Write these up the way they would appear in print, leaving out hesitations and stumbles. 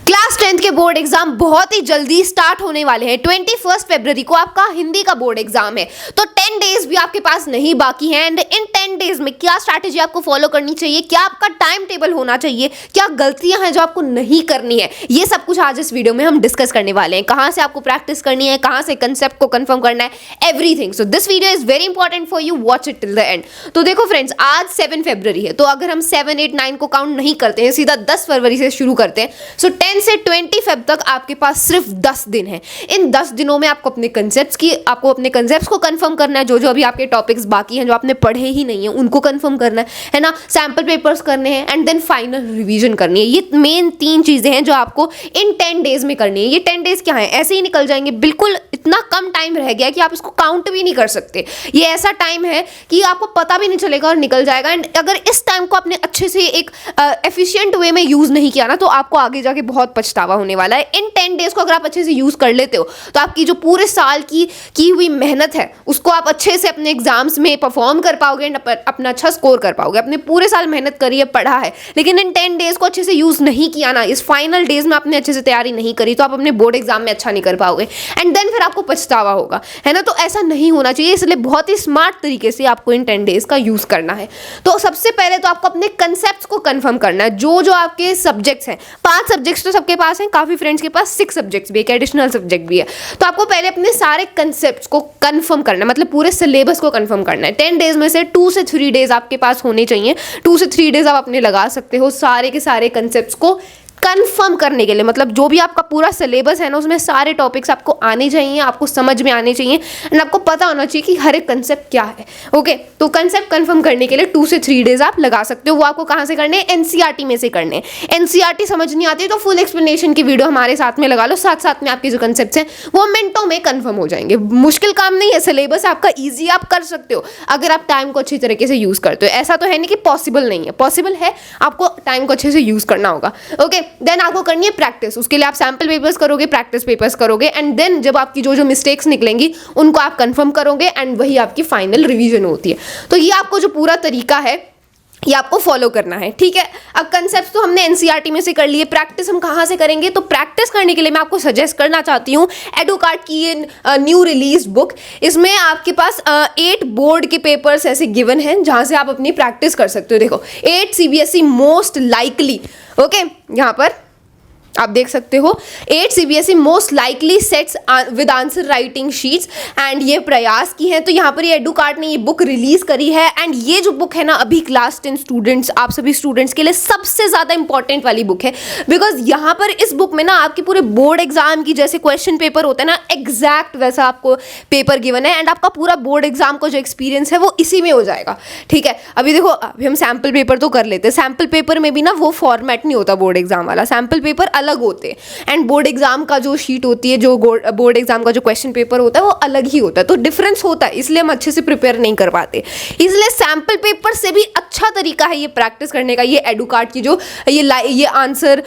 Class 10th के board exam बहुत ही जल्दी स्टार्ट होने वाले हैं। 21 फरवरी को आपका हिंदी का बोर्ड एग्जाम है, तो 10 डेज भी आपके पास नहीं बाकी हैं। एंड इन 10 डेज में क्या स्ट्रैटेजी आपको फॉलो करनी चाहिए, क्या आपका टाइम टेबल होना चाहिए, क्या गलतियां हैं जो आपको नहीं करनी है, ये सब कुछ आज इस वीडियो में हम डिस्कस करने वाले हैं। कहां से आपको प्रैक्टिस करनी है, कहां से कंसेप्ट को कंफर्म करना है, everything. So this video is very important for you, watch it till the end. तो देखो फ्रेंड्स, आज 7 फरवरी है, तो अगर हम 7, 8, 9 को काउंट नहीं करते हैं, सीधा 10 फरवरी से शुरू करते हैं। सो 10 से 20 फेब तक आपके पास सिर्फ 10 दिन है। इन 10 दिनों में आपको अपने कंसेप्ट्स को कंफर्म करना है। जो अभी आपके टॉपिक्स बाकी हैं, जो आपने पढ़े ही नहीं है, उनको कंफर्म करना है ना। सैंपल पेपर्स करने हैं एंड देन फाइनल रिवीजन करनी है। ये मेन 3 चीजें हैं जो आपको इन 10 डेज में करनी है। ये 10 डेज क्या है, ऐसे ही निकल जाएंगे, बिल्कुल इतना कम टाइम रह गया कि आप इसको काउंट भी नहीं कर सकते। ये ऐसा टाइम है कि आपको पता भी नहीं चलेगा और निकल जाएगा। एंड अगर इस टाइम को आपने अच्छे से एक एफिशिएंट वे में यूज नहीं किया ना, तो आपको आगे जाके बहुत पछतावा होने वाला है। इन 10 डेज को अगर आप अच्छे से यूज कर लेते हो, तो आपकी जो पूरे साल की हुई मेहनत है, उसको आप अच्छे से अपने एग्जाम्स में परफॉर्म कर पाओगे एंड अपना अच्छा स्कोर कर पाओगे। अपने पूरे साल मेहनत करी है, पढ़ा है, लेकिन इन 10 डेज को अच्छे से यूज नहीं किया ना, इस फाइनल डेज में आपने अच्छे से तैयारी नहीं करी, तो आप अपने बोर्ड एग्जाम में अच्छा नहीं कर पाओगे एंड देन फिर आपको पछतावा होगा, है ना। तो ऐसा नहीं होना चाहिए, इसलिए बहुत ही स्मार्ट तरीके से आपको इन 10 डेज का यूज करना है। तो सबसे पहले तो आपको अपने कंसेप्ट्स को कंफर्म करना है। जो आपके सब्जेक्ट्स हैं, 5 सब्जेक्ट्स तो सबके पास हैं, काफी फ्रेंड्स के पास 6 सब्जेक्ट्स भी, एक एडिशनल सब्जेक्ट भी है। तो आपको पहले अपने सारे कंसेप्ट्स को कंफर्म करना है, मतलब पूरे सिलेबस को कंफर्म करना है। 10 डेज में से 2 से 3 डेज आपके पास होने चाहिए। 2 से 3 डेज आप अपने लगा सकते हो सारे के सारे कंसेप्ट्स को कंफर्म करने के लिए। मतलब जो भी आपका पूरा सिलेबस है ना, उसमें सारे टॉपिक्स आपको आने चाहिए, आपको समझ में आने चाहिए एंड आपको पता होना चाहिए कि हर एक कंसेप्ट क्या है। ओके, तो कंसेप्ट कंफर्म करने के लिए 2 से 3 डेज आप लगा सकते हो। वो आपको कहाँ से करने हैं, एनसीईआरटी में से करने हैं। एनसीईआरटी समझ नहीं आती तो फुल एक्सप्लेनेशन की वीडियो हमारे साथ में लगा लो, साथ साथ में आपके जो कंसेप्ट हैं वो मिनटों में कंफर्म हो जाएंगे। मुश्किल काम नहीं है, सिलेबस आपका ईजी, आप कर सकते हो अगर आप टाइम को अच्छी तरीके से यूज करते हो। ऐसा तो है नहीं कि पॉसिबल नहीं है, पॉसिबल है, आपको टाइम को अच्छे से यूज करना होगा। ओके, देन आपको करनी है प्रैक्टिस। उसके लिए आप सैंपल पेपर्स करोगे, प्रैक्टिस पेपर्स करोगे एंड देन जब आपकी जो मिस्टेक्स निकलेंगी उनको आप कंफर्म करोगे एंड वही आपकी फाइनल रिवीजन होती है। तो ये आपको जो पूरा तरीका है, ये आपको फॉलो करना है, ठीक है। अब कंसेप्ट तो हमने एनसीईआरटी में से कर लिए, प्रैक्टिस हम कहाँ से करेंगे? तो प्रैक्टिस करने के लिए मैं आपको सजेस्ट करना चाहती हूँ एडुकार्ट की न्यू रिलीज बुक। इसमें आपके पास 8 बोर्ड के पेपर्स ऐसे गिवन हैं जहाँ से आप अपनी प्रैक्टिस कर सकते हो। देखो, 8 सीबीएसई मोस्ट लाइकली, ओके, यहाँ पर आप देख सकते हो 8 CBSE most likely sets with answer writing sheets and ये प्रयास की है। तो यहाँ पर ये एडुकार्ट ने ये बुक रिलीज करी है एंड ये जो बुक है ना, अभी क्लास 10 स्टूडेंट्स, आप सभी स्टूडेंट्स के लिए सबसे ज्यादा इंपॉर्टेंट वाली बुक है। बिकॉज यहाँ पर इस बुक में ना आपके पूरे बोर्ड एग्जाम की जैसे क्वेश्चन पेपर होता है ना, एग्जैक्ट वैसा आपको पेपर गिवन है एंड आपका पूरा बोर्ड एग्जाम का जो एक्सपीरियंस है वो इसी में हो जाएगा, ठीक है। अभी देखो, अभी हम सैम्पल पेपर तो कर लेते हैं, सैम्पल पेपर में भी ना वो फॉर्मेट नहीं होता बोर्ड एग्जाम वाला, सैम्पल पेपर अलग होते हैं एंड बोर्ड एग्जाम का जो शीट होती है, जो बोर्ड एग्जाम का जो क्वेश्चन पेपर होता है वो अलग ही होता है। तो डिफरेंस होता है, इसलिए हम अच्छे से प्रिपेयर नहीं कर पाते। इसलिए सैंपल पेपर से भी अच्छा तरीका है ये प्रैक्टिस करने का, ये एडुकार्ट की जो ये आंसर,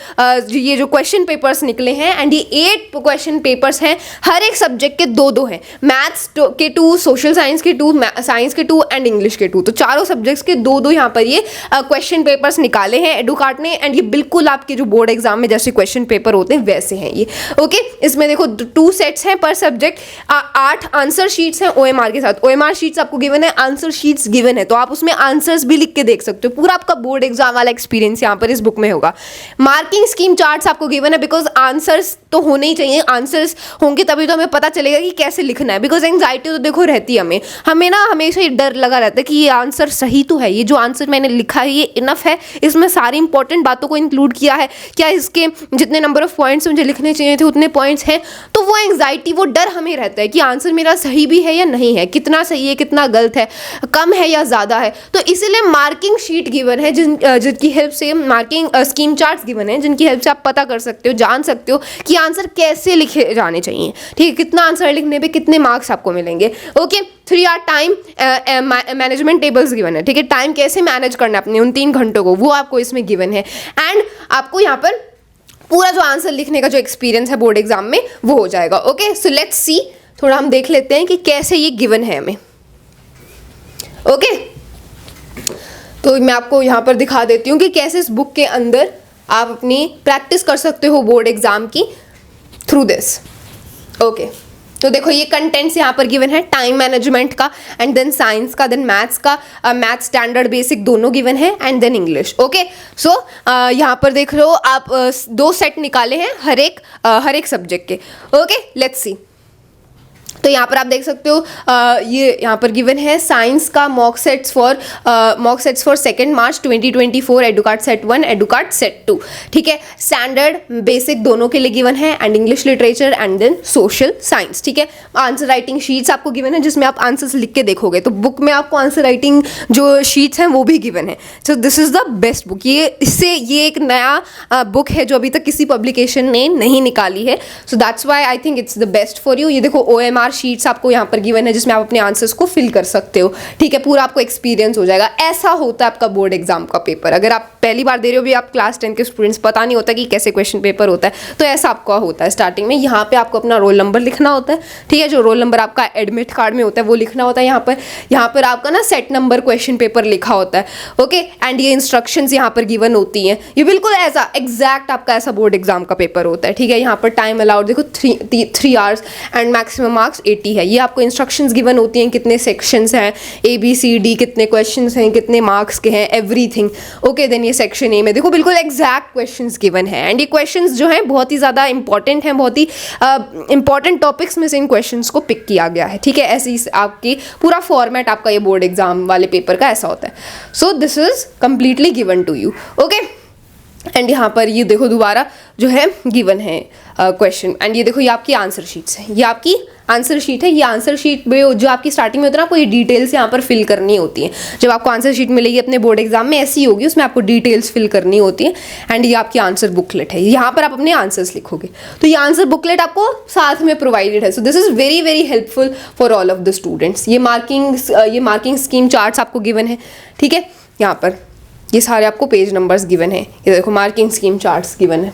ये जो क्वेश्चन पेपर्स निकले हैं एंड ये 8 क्वेश्चन पेपर्स हैं, हर एक सब्जेक्ट के 2-2 हैं, मैथ्स के 2, सोशल साइंस के 2, साइंस के 2 एंड इंग्लिश के 2। तो चारों सब्जेक्ट्स के 2-2 यहाँ पर ये क्वेश्चन पेपर्स निकाले हैं एडुकार्ट ने एंड ये बिल्कुल आपके जो बोर्ड एग्जाम में जैसे क्वेश्चन पेपर होते हैं वैसे हैं ये। ओके, इसमें देखो 2 सेट्स हैं पर सब्जेक्ट, 8 आंसर शीट्स हैं ओएमआर के साथ। ओएमआर शीट्स आपको गिवन है, आंसर शीट्स गिवन है, तो आप उसमें आंसर्स भी लिख के देख सकते हो। पूरा आपका बोर्ड एग्जाम वाला एक्सपीरियंस यहाँ पर इस बुक में होगा। मार्किंग स्कीम चार्ट्स आपको गिवन है, बिकॉज आंसर्स तो होने ही चाहिए, आंसर्स होंगे तभी तो हमें पता चलेगा कि कैसे लिखना है। बिकॉज एंग्जाइटी तो देखो रहती है हमें ना हमेशा ये डर लगा रहता है कि ये आंसर सही तो है, ये जो आंसर मैंने लिखा है ये इनफ है, इसमें सारी इंपॉर्टेंट बातों को इंक्लूड किया है, क्या इसके जितने नंबर ऑफ पॉइंट्स मुझे लिखने चाहिए थे उतने पॉइंट्स हैं। तो वो एंग्जाइटी, वो डर हमें रहता है कि आंसर मेरा सही भी है या नहीं है, कितना सही है, कितना गलत है, कम है या ज़्यादा है। तो इसीलिए मार्किंग शीट गिवन है, जिनकी हेल्प से मार्किंग स्कीम चार्ट्स गिवन है, जिनकी हेल्प से आप पता कर सकते हो, जान सकते हो कि आंसर कैसे लिखे जाने चाहिए, ठीक है, कितना आंसर लिखने पे कितने मार्क्स आपको मिलेंगे। Okay, 3 hour time management tables given है, ठीक है, टाइम कैसे मैनेज करना है अपने उन 3 घंटों को, वो आपको इसमें गिवन है एंड आपको यहाँ पर पूरा जो आंसर लिखने का जो एक्सपीरियंस है बोर्ड एग्जाम में वो हो जाएगा। ओके, सो लेट्स सी, थोड़ा हम देख लेते हैं कि कैसे ये गिवन है हमें। ओके, तो मैं आपको यहाँ पर दिखा देती हूँ कि कैसे इस बुक के अंदर आप अपनी प्रैक्टिस कर सकते हो बोर्ड एग्जाम की थ्रू दिस। ओके, तो देखो ये कंटेंट्स यहाँ पर गिवन है, टाइम मैनेजमेंट का एंड देन साइंस का, देन मैथ्स का, मैथ स्टैंडर्ड बेसिक दोनों गिवन है एंड देन इंग्लिश। ओके, सो यहाँ पर देख लो आप 2 सेट निकाले हैं हर एक सब्जेक्ट के। Okay, let's see. तो यहाँ पर आप देख सकते हो ये यहाँ पर गिवन है साइंस का mock sets for 2 March 2024, Educart set 1, Educart set 2। ठीक है, स्टैंडर्ड बेसिक दोनों के लिए गिवन है and English literature and then social science. ठीक है, आंसर राइटिंग शीट्स आपको गिवन है जिसमें आप आंसर्स लिख के देखोगे, तो बुक में आपको आंसर राइटिंग जो शीट्स हैं वो भी गिवन है। So this is the best book. ये एक नया बुक है जो अभी तक किसी पब्लिकेशन ने नहीं निकाली है, so that's why I think it's the best for you. ये देखो OMR शीट्स आपको यहाँ पर गिवन है जिसमें आप अपने आंसर्स को फिल कर सकते हो। ठीक है, पूरा आपको एक्सपीरियंस हो जाएगा। ऐसा होता है आपका बोर्ड एग्जाम का पेपर। अगर आप पहली बार दे रहे हो, भी आप क्लास 10 के स्टूडेंट्स, पता नहीं होता कि कैसे क्वेश्चन पेपर होता है, तो ऐसा आपका होता है स्टार्टिंग में। यहाँ पे आपको अपना रोल नंबर लिखना होता है। ठीक है, जो रोल नंबर आपका एडमिट कार्ड में होता है वो लिखना होता है। यहाँ पर आपका ना सेट नंबर क्वेश्चन पेपर लिखा होता है। ओके, एंड ये इंस्ट्रक्शंस यहाँ पर गिवन होती हैं। ये बिल्कुल ऐसा एग्जैक्ट आपका ऐसा बोर्ड एग्जाम का पेपर होता है। ठीक है, यहाँ पर टाइम अलाउड देखो 3 आवर्स एंड मैक्सिमम मार्क्स 80 है। ये आपको इंस्ट्रक्शंस गिवन होती हैं, कितने सेक्शंस हैं, ABCD, कितने क्वेश्चंस हैं, कितने मार्क्स के हैं, एवरीथिंग। ओके, देन ये सेक्शन ए में देखो बिल्कुल एग्जैक्ट क्वेश्चंस गिवन है एंड ये क्वेश्चंस जो हैं बहुत ही ज़्यादा इंपॉर्टेंट हैं, बहुत ही इंपॉर्टेंट टॉपिक्स में से इन क्वेश्चंस को पिक किया गया है। ठीक है, ऐसी आपकी पूरा फॉर्मेट आपका ये बोर्ड एग्जाम वाले पेपर का ऐसा होता है। So this is completely given to you. Okay, and यहाँ पर ये देखो दोबारा जो है गिवन है क्वेश्चन एंड ये देखो ये आपकी आंसर शीट्स है। ये आपकी आंसर शीट है। ये आंसर शीट में जो आपकी स्टार्टिंग में होता है ना, आपको ये डिटेल्स यहाँ पर फिल करनी होती है। जब आपको आंसर शीट मिलेगी अपने बोर्ड एग्जाम में ऐसी होगी, उसमें आपको डिटेल्स फिल करनी होती है एंड ये आपकी आंसर बुकलेट है। यहाँ पर आप अपने आंसर्स लिखोगे, तो ये आंसर बुकलेट आपको साथ में प्रोवाइडेड है। So this is very very helpful for all of the students. ये मार्किंग स्कीम चार्ट्स आपको गिवन है। ठीक है, यहाँ पर ये सारे आपको पेज नंबर्स गिवन है। ये देखो मार्किंग स्कीम चार्ट्स गिवन है।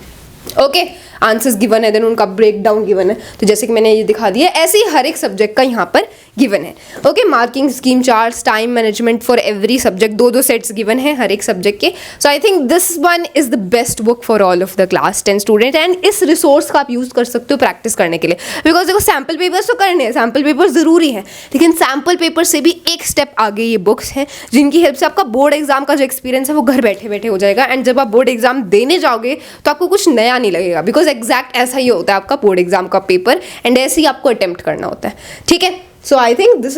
ओके, आंसर्स गिवन है, देन उनका ब्रेक डाउन गिवन है। तो जैसे कि मैंने ये दिखा दिया, ऐसे ही हर एक सब्जेक्ट का यहाँ पर गिवन है। Okay, marking scheme charts, time management for every subject, 2 sets given है हर एक सब्जेक्ट के। So I think this one is the best book for all of the class 10 student and इस रिसोर्स का आप यूज़ कर सकते हो प्रैक्टिस करने के लिए। बिकॉज देखो सैम्पल पेपर्स तो करने हैं, सैम्पल पेपर ज़रूरी है, लेकिन सैम्पल पेपर से भी एक स्टेप आगे ये बुक्स हैं जिनकी हेल्प से आपका बोर्ड एग्जाम का जो एक्सपीरियंस है वो घर बैठे बैठे हो जाएगा। एंड जब आप बोर्ड एग्जाम देने जाओगे तो आपको कुछ नया नहीं लगेगा, बिकॉज एग्जैक्ट ऐसा ही होता है आपका बोर्ड एग्जाम का पेपर एंड ऐसे ही आपको अटेम्प्ट करना होता है। ठीक है, so I think this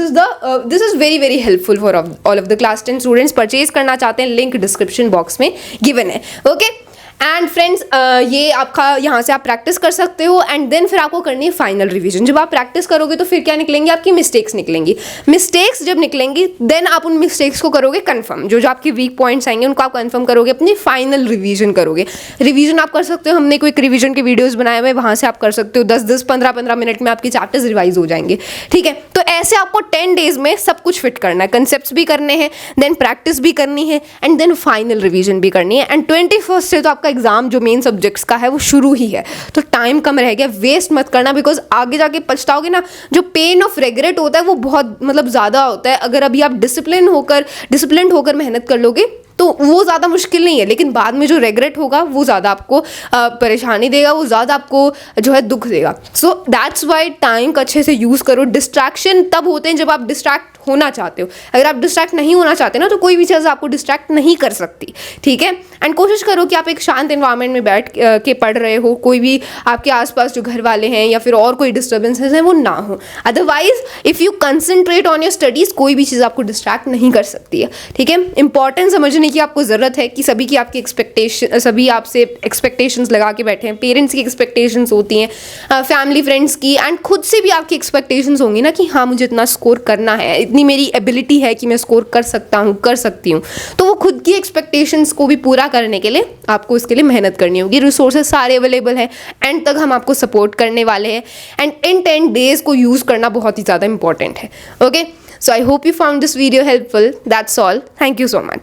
is very very helpful for all of the class 10 students. Purchase करना चाहते हैं, लिंक डिस्क्रिप्शन बॉक्स में गिवन है। ओके, एंड फ्रेंड्स ये आपका यहाँ से आप प्रैक्टिस कर सकते हो एंड देन फिर आपको करनी है फाइनल रिवीजन। जब आप प्रैक्टिस करोगे तो फिर क्या निकलेंगी, आपकी मिस्टेक्स निकलेंगी। मिस्टेक्स जब निकलेंगी देन आप उन मिस्टेक्स को करोगे कन्फर्म। जो आपके वीक पॉइंट्स आएंगे उनको आप कन्फर्म करोगे, अपनी फाइनल रिवीजन करोगे। रिवीजन आप कर सकते हो, हमने कोई रिवीजन के वीडियोज़ बनाए हुए, वहाँ से आप कर सकते हो। 10-10, 15-15 मिनट में आपके चैप्टर्स रिवाइज हो जाएंगे। ठीक है, तो ऐसे आपको 10 डेज में सब कुछ फिट करना है, कंसेप्ट्स भी करने हैं, देन प्रैक्टिस भी करनी है एंड देन फाइनल रिवीजन भी करनी है। एंड 21 से तो आपका एग्जाम जो मेन सब्जेक्ट्स का है वो शुरू ही है, तो टाइम कम रह गया, वेस्ट मत करना। बिकॉज आगे जाके पछताओगे ना, जो पेन ऑफ रिग्रेट होता है वो बहुत मतलब ज़्यादा होता है। अगर अभी आप डिसिप्लिन होकर मेहनत कर लोगे तो वो ज़्यादा मुश्किल नहीं है, लेकिन बाद में जो रिग्रेट होगा वो ज़्यादा आपको परेशानी देगा, वो ज़्यादा आपको जो है दुख देगा। सो दैट्स वाई टाइम का अच्छे से यूज़ करो। डिस्ट्रैक्शन तब होते हैं जब आप डिस्ट्रैक्ट होना चाहते हो। अगर आप डिस्ट्रैक्ट नहीं होना चाहते ना, तो कोई भी चीज़ आपको डिस्ट्रैक्ट नहीं कर सकती। ठीक है, एंड कोशिश करो कि आप एक शांत एनवायरनमेंट में बैठ के पढ़ रहे हो, कोई भी आपके आसपास जो घर वाले हैं या फिर और कोई डिस्टर्बेंसेस हैं वो ना हो। Otherwise if you concentrate on your studies, कोई भी चीज़ आपको डिस्ट्रैक्ट नहीं कर सकती है। ठीक है, इंपॉर्टेंट समझने की आपको ज़रूरत है कि सभी की आपकी सभी आपसे एक्सपेक्टेशंस लगा के बैठे हैं। पेरेंट्स की एक्सपेक्टेशंस होती हैं, फैमिली फ्रेंड्स की, एंड खुद से भी आपकी एक्सपेक्टेशंस होंगी ना कि हाँ मुझे इतना स्कोर करना है, इतनी मेरी एबिलिटी है कि मैं स्कोर कर सकता हूँ, कर सकती हूँ। तो वो खुद की एक्सपेक्टेशंस को भी पूरा करने के लिए आपको इसके लिए मेहनत करनी होगी। रिसोर्सेज सारे अवेलेबल हैं, एंड तक हम आपको सपोर्ट करने वाले हैं एंड इन 10 डेज को यूज़ करना बहुत ही ज़्यादा इंपॉर्टेंट है। Okay, so I hope you found this video helpful. That's all, thank you so much.